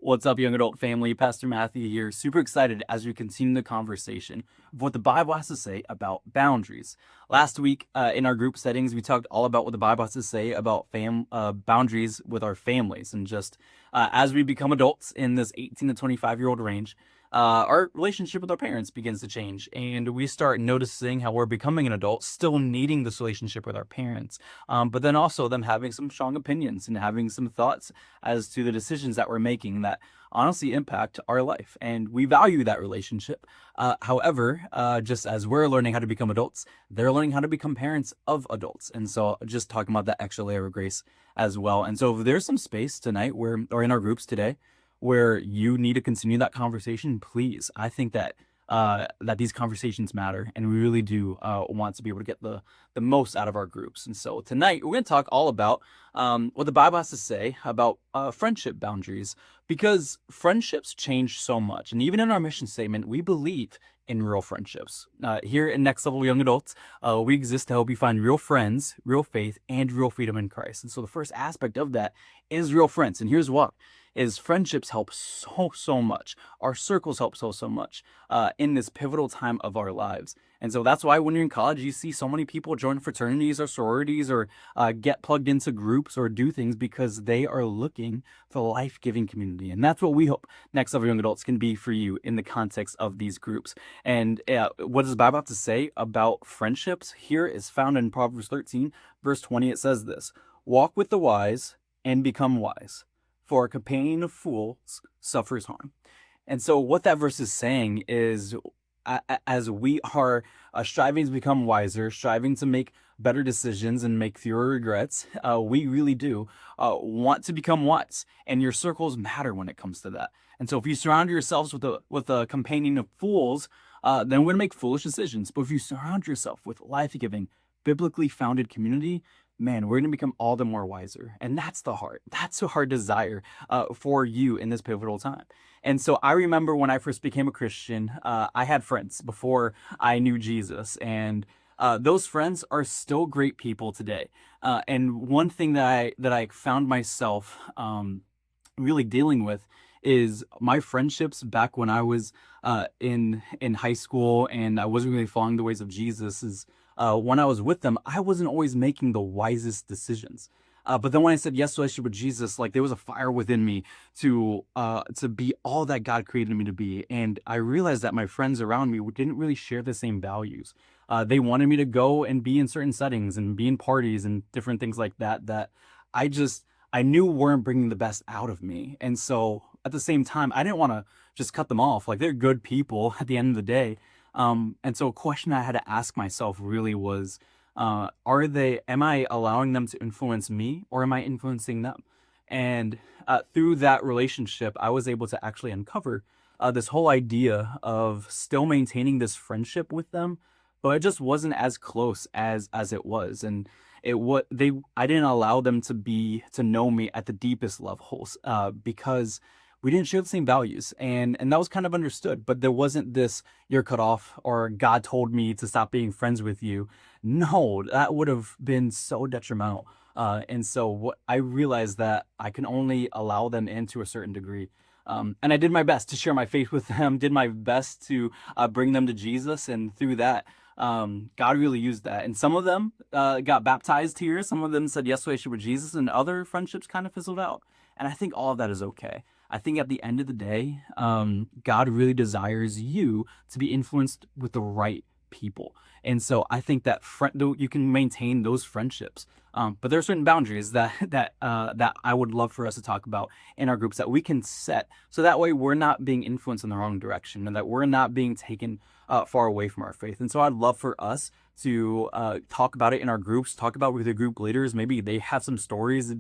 What's up, young adult family? Pastor Matthew here. Super excited as we continue the conversation of what the Bible has to say about boundaries. Last week, in our group settings, we talked all about what the Bible has to say about boundaries with our families, and just as we become adults in this 18 to 25-year-old range, our relationship with our parents begins to change, and we start noticing how we're becoming an adult, still needing this relationship with our parents, but then also them having some strong opinions and having some thoughts as to the decisions that we're making that honestly impact our life. And we value that relationship. However, just as we're learning how to become adults, they're learning how to become parents of adults. And so just talking about that extra layer of grace as well. And so if there's some space tonight or in our groups today, where you need to continue that conversation, please. I think that these conversations matter, and we really do want to be able to get the most out of our groups. And so tonight we're going to talk all about what the Bible has to say about friendship boundaries, because friendships change so much. And even in our mission statement, we believe in real friendships. Here in Next Level Young Adults, we exist to help you find real friends, real faith, and real freedom in Christ. And so the first aspect of that is real friends. And here's what is friendships help so much. Our circles help so much in this pivotal time of our lives. And so that's why when you're in college, you see so many people join fraternities or sororities or get plugged into groups or do things because they are looking for life-giving community. And that's what we hope Next Level Young Adults can be for you in the context of these groups. And what does the Bible have to say about friendships? Here is found in Proverbs 13, verse 20. It says this: "Walk with the wise and become wise, for a companion of fools suffers harm." And so what that verse is saying is, as we are striving to become wiser, striving to make better decisions and make fewer regrets, we really do want to become wise. And your circles matter when it comes to that. And so if you surround yourselves with a companion of fools, then we're going to make foolish decisions. But if you surround yourself with life-giving, biblically founded community, man, we're going to become all the more wiser. And that's the heart. That's our desire for you in this pivotal time. And so I remember when I first became a Christian, I had friends before I knew Jesus. And those friends are still great people today. And one thing that I found myself really dealing with is my friendships back when I was in high school and I wasn't really following the ways of Jesus. Is when I was with them, I wasn't always making the wisest decisions. But then when I said yes to a relationship with Jesus, like there was a fire within me to be all that God created me to be, and I realized that my friends around me didn't really share the same values. They wanted me to go and be in certain settings and be in parties and different things like that. That I just I knew weren't bringing the best out of me, and so at the same time, I didn't want to just cut them off. Like they're good people at the end of the day. And so a question I had to ask myself really was, am I allowing them to influence me, or am I influencing them? And through that relationship, I was able to actually uncover this whole idea of still maintaining this friendship with them, but it just wasn't as close as it was. And I didn't allow them to know me at the deepest levels, because we didn't share the same values, and that was kind of understood, but there wasn't this "you're cut off" or "God told me to stop being friends with you." No, that would have been so detrimental. And so what I realized that I can only allow them in to a certain degree. And I did my best to share my faith with them, did my best to bring them to Jesus. And through that, God really used that. And some of them got baptized here. Some of them said yes to a relationship with Jesus, and other friendships kind of fizzled out. And I think all of that is okay. I think at the end of the day, God really desires you to be influenced with the right people. And so I think that you can maintain those friendships. But there are certain boundaries that I would love for us to talk about in our groups that we can set, so that way we're not being influenced in the wrong direction, and that we're not being taken far away from our faith. And so I'd love for us to talk about it in our groups, talk about it with the group leaders. Maybe they have some stories.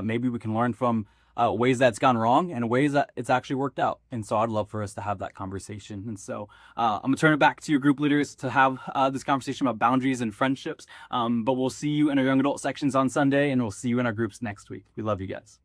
Maybe we can learn from ways that's gone wrong and ways that it's actually worked out. And so I'd love for us to have that conversation. And so I'm going to turn it back to your group leaders to have this conversation about boundaries and friendships. But we'll see you in our young adult sections on Sunday, and we'll see you in our groups next week. We love you guys.